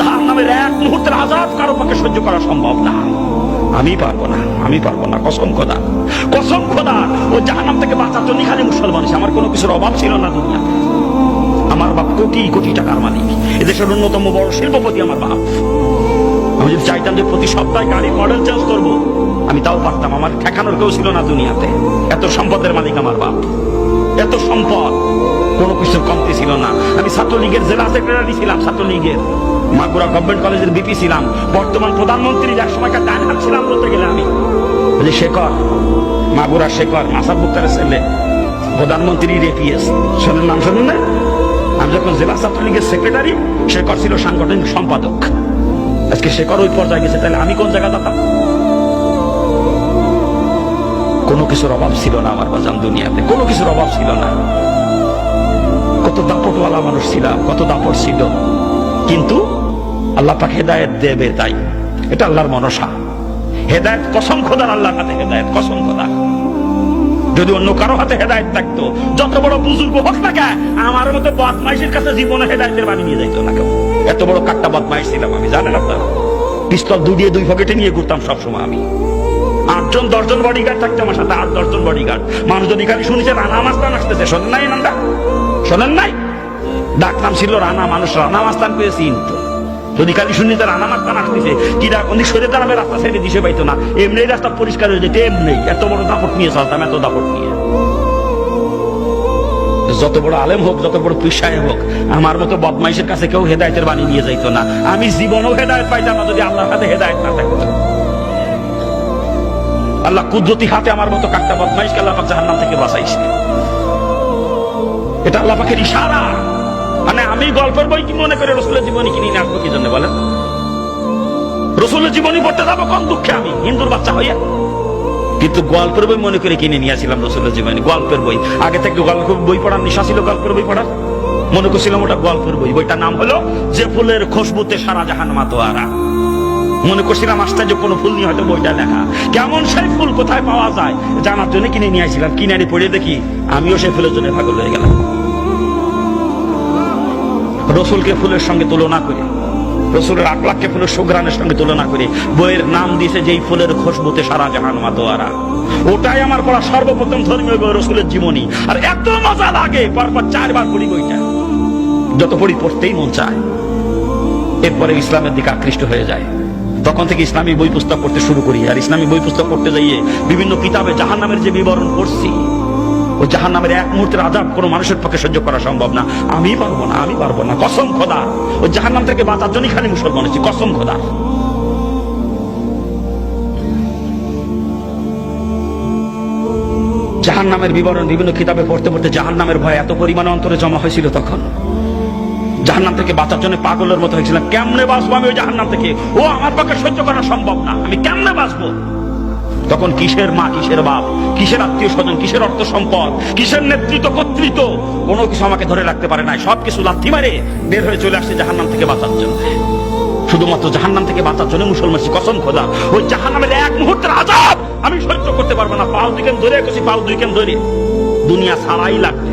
জাহান্নামের এক মুহূর্তের আযাব কারো পক্ষে সহ্য করা সম্ভব না। আমি পারবো না, আমি পারবো না, কসম খোদা, কসম খোদা। ও জাহান্নাম থেকে বাঁচার জন্য খালি মুসলমান, আমার কোনো কিছুর অভাব ছিল না দুনিয়াতে। আমার বাপ কোটি কোটি টাকার মালিক, এদেশের অন্যতম বড় শিল্পপতি আমার বাপ। আমি যদি চাইতাম যে প্রতি সপ্তাহে গাড়ির মডেল চেঞ্জ করবো, আমি তাও পারতাম। আমার ঠেকানোর কেউ ছিল না দুনিয়াতে। এত সম্পদের মালিক আমার বাপ, এত সম্পদ, কোনো কিছুর কমতি ছিল না। আমি ছাত্রলীগের জেলা সেক্রেটারি ছিলাম, ছাত্রলীগের মাগুরা গভর্নমেন্ট কলেজের বিপি ছিলাম, বর্তমান প্রধানমন্ত্রীর এক সময়কার ডান হাত ছিলাম বলতে গেলে। আমি বলি শেখর, মাগুরা শেখর, মাসাদ মুক্তারের ছেলে, প্রধানমন্ত্রীর এপিএস, শোনেন নাম শোনেন না? আমি যখন জেলা ছাত্রলীগের সেক্রেটারি, শেখর ছিল সাংগঠনিক সম্পাদক। আজকে শেখর ওই পর্যায়ে গেছে, তাহলে আমি কোন জায়গায় যেতাম? কোনো কিছুর অভাব ছিল না আমার বাজান দুনিয়াতে, কোনো কিছুর অভাব ছিল না। কত দাপটওয়ালা মানুষ ছিলাম, কত দাপট ছিল, কিন্তু আল্লাহ পাক হেদায়েত দেবে, তাই এটা আল্লাহর মনসা। হেদায়েত কসম খোদার, আল্লাহর হাতে হেদায়েত, কসম খোদা। যদি অন্য কারো হাতে হেদায়েত থাকতো, যত বড় বুজুর্গ হোক না কেন, আমার মতো বদমাইশের কাছে জীবনে হেদায়েতের বাণী নিয়ে যাইতো না কেউ। এত বড় কাট্টা বদমাইশ ছিলাম আমি, জানেন আপনারা? পিস্তল দুই পকেটে নিয়ে ঘুরতাম সবসময় আমি। 8 10 জন বডিগার্ড থাকতো আমার সাথে, 8 10 জন বডিগার্ড। মানুষ যদি খালি শুনেছে রানা মাস্তান আসতেছে, শোনেন নাই? নামটা শোনেন নাই? ডাকনাম ছিল রানা, মানুষ রানা মাস্তান পেয়ে চিনতো। যদি খালি শুনিতে রানা মাস্তান আসতেছে, কিরা কোন সরে দাঁড়াবে, রাস্তা সাইডে দিশে পাইতো না। এমনি রাস্তা পরিষ্কার হয়ে যেত, এমনি। এত বড় দাপট নিয়ে চলতাম, এত দাপট নিয়ে। যত বড় আলেম হোক, যত বড় পীর সাহেব হোক, আমার মতো বদমাইশের কাছে কেউ হেদায়েতের বাণী নিয়ে যাইতো না। আমি জীবনেও হেদায়েত পাইতাম না যদি আল্লাহর হাতে হেদায়েত না থাকতো। আল্লাহ কুদরতি হাতে আমার মতো কাট্টা বদমাইশকে আল্লাহ পাক জাহান্নাম থেকে বাঁচাইছে। এটা আল্লাহ পাকের ইশারা। মানে আমি গল্পের বই কি মনে করে রসুলের জীবনী কিনে নিয়ে আসবো কি জন্য বলেন? রসুলের জীবনী পড়তে যাবো কোন দুঃখে আমি, হিন্দুর বাচ্চা হইয়া? কিন্তু গল্পের বই মনে করে কিনে নিয়ে আসছিলাম রসুলের জীবনী, গল্পের বই। আগে থেকে গল্পের বই পড়ার নেশা ছিল, গল্পের বই পড়ার। মনে করছিলাম ওটা গল্পের বই। বইটার নাম হলো যে ফুলের খুশবুতে সারা জাহান মাতোয়ারা। মনে করছিলাম আশ্চর্য কোনো ফুল নিয়ে হয়তো বইটা লেখা। কেমন সেই ফুল কোথায় পাওয়া যায় জানার জন্য কিনে নিয়ে আসছিলাম। কিনে আনি পড়ে দেখি আমিও সেই ফুলের জন্য পাগল হয়ে গেলাম। রসুলকে ফুলের সঙ্গে তুলনা করে, রসুলের আকলাককে ফুলের সুঘ্রাণের সঙ্গে তুলনা করে বইয়ের নাম দিয়েছে যেই ফুলের খুশবুতে সারা জাহান মাতোয়ারা। ওটাই আমার পড়া সর্বপ্রথম ধর্মীয় বই, রসুলের জীবনী। আর এত মজা লাগে, পরপর 4 বার পড়ি বইটা। যত পড়ি পড়তেই মন চায়। এরপরে ইসলামের দিকে আকৃষ্ট হয়ে যায়। তখন থেকে ইসলামী বই পুস্তক পড়তে শুরু করি। আর ইসলামী বই পুস্তক পড়তে যাইয়ে বিভিন্ন কিতাবে জাহান্নামের যে বিবরণ পড়ছি, ও জাহান্নামের এক মুহূর্তের আযাব কোনো মানুষের পক্ষে সহ্য করা সম্ভব না। আমি পারবো না, আমি পারবো না, কসম খোদা। ও জাহান্নাম থেকে বাঁচার জন্য খালি মুসলমান হয়েছি, কসম খোদা। জাহান্নামের বিবরণ বিভিন্ন কিতাবে পড়তে পড়তে জাহান্নামের ভয় এত পরিমাণে অন্তরে জমা হয়েছিল, তখন জাহান্নাম থেকে বাঁচার জন্য পাগলের মতো হয়েছিলাম। কেমনে বাঁচবো আমি ওই জাহান্নাম থেকে? ও আমার পক্ষে সহ্য করা সম্ভব না, আমি কেমনে বাঁচবো? তখন কিসের মা, কিসের বাপ, কিসের আত্মীয় স্বজন, কিসের অর্থ সম্পদ, কিসের নেতৃত্ব কর্তৃত্ব, কোনো কিছু আমাকে ধরে রাখতে পারে নাই। সবকিছু লাথি মারে বের হয়ে চলে আসছে জাহান্নাম থেকে বাঁচার জন্য। শুধুমাত্র জাহান্নাম থেকে বাঁচার জন্য মুসলমান, কসম খোদা। ওই জাহান্নামের এক মুহূর্তের আযাব আমি সহ্য করতে পারবো না। পাও দুইখান ধরে গেছি, পাও দুইখান ধরে দুনিয়া ছাড়াই লাগবে।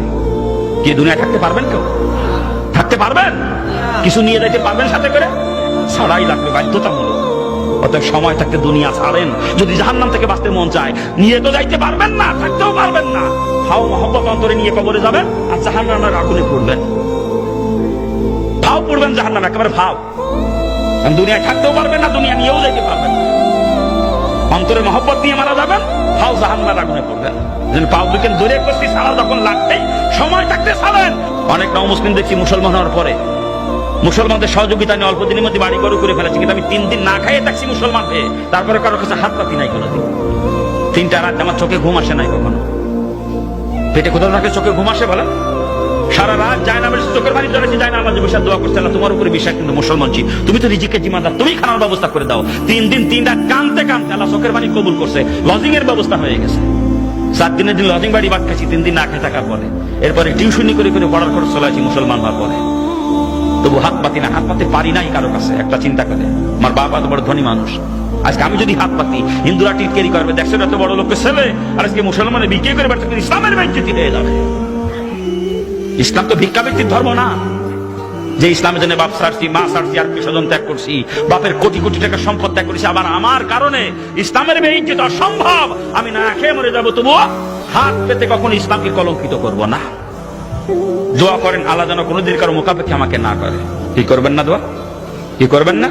কি দুনিয়ায় থাকতে পারবেন? কেউ থাকতে পারবেন? কিছু নিয়ে যাইতে পারবেন সাথে করে? ছাড়াই লাগবে, বাধ্যতামূলক। অতএব সময় থাকতে দুনিয়া ছাড়েন। যদি জাহান্নাম থেকে বাঁচতে মন চায়, নিয়ে তো যাইতে পারবেন না, থাকতেও পারবেন না। ফাও মহব্বত অন্তরে নিয়ে কবরে যাবেন আর জাহান্নামের আগুনে পড়বেন। ফাও পড়বেন জাহান্নামে, একেবারে ফাও। দুনিয়ায় থাকতেও পারবেন না, দুনিয়া নিয়েও যাইতে পারবেন না। অন্তরে মহব্বত নিয়ে মারা যাবেন, ফাও জাহান্নামের আগুনে পড়বেন। পাও দুইখান ধরে করছি, ছাড়া যখন লাগতেই সময় থাকতে ছাড়েন। অনেক নও-মুসলিম দেখছি মুসলমান হওয়ার পরে মুসলমানদের সহযোগিতা নিয়ে অল্প দিনের মধ্যে বাড়ি করে ফেলেছি। কিন্তু আমি 3 দিন না খাইয়ে থাকছি মুসলমান হয়ে, তারপরে কারোর কাছে হাত পাতি নাই কোনোদিন। 3টা রাত আমার চোখে ঘুম আসে নাই কখনো। পেটে কোথাও থাকে চোখে ঘুম আসে বলেন? সারা রাত জায়নামাজে চোখের পানি জড়াইছি, জায়নামাজে বসে দোয়া করছে, আল্লাহ তোমার উপরে বিশ্বাস, কিন্তু মুসলমান জি, তুমি তো রিজিকের জিম্মাদার, তুমি খানার ব্যবস্থা করে দাও। 3 দিন 3 রাত কাঁদতে কাঁদতে আল্লাহ চোখের পানি কবুল করছে। লজিং এর ব্যবস্থা হয়ে গেছে। 7 দিনের দিন লজিং বাড়ি বাদ খাইছি 3 দিন না খেয়ে থাকার পরে। এরপরে টিউশনি করে পড়ার খরচ চলাইছি মুসলমান হওয়ার পরে। তবু হাত পাতি না, হাত পাতে পারি নাই কারো কাছে। একটা চিন্তা করে, আমার বাবা তো বড় ধনী মানুষ, আজকে আমি যদি হাত পাতি হিন্দুরা টিটকারি করবে, দেখছো এত বড় লোকের ছেলে, আর আজকে মুসলমানের বিক্রি করে বেড়াতে ইসলামের বেজ্জতি হয়ে যাবে। ইসলাম তো ভিক্ষাবৃত্তির ধর্ম না। যে ইসলামের জন্য বাপ সারছি, মা সারছি, আত্মীয় স্বজন ত্যাগ করছি, বাপের কোটি কোটি টাকা সম্পদ ত্যাগ করেছি, আবার আমার কারণে ইসলামের বেইজ্জত অসম্ভব, আমি না খেয়ে মরে যাবো, তবুও হাত পেতে কখনো ইসলামকে কলঙ্কিত করব না। দোয়া করেন আল্লাহ যেন কোনোদিন কারো মুখাপেক্ষে আমাকে না করে। কি করবেন না দোয়া? কি করবেন না?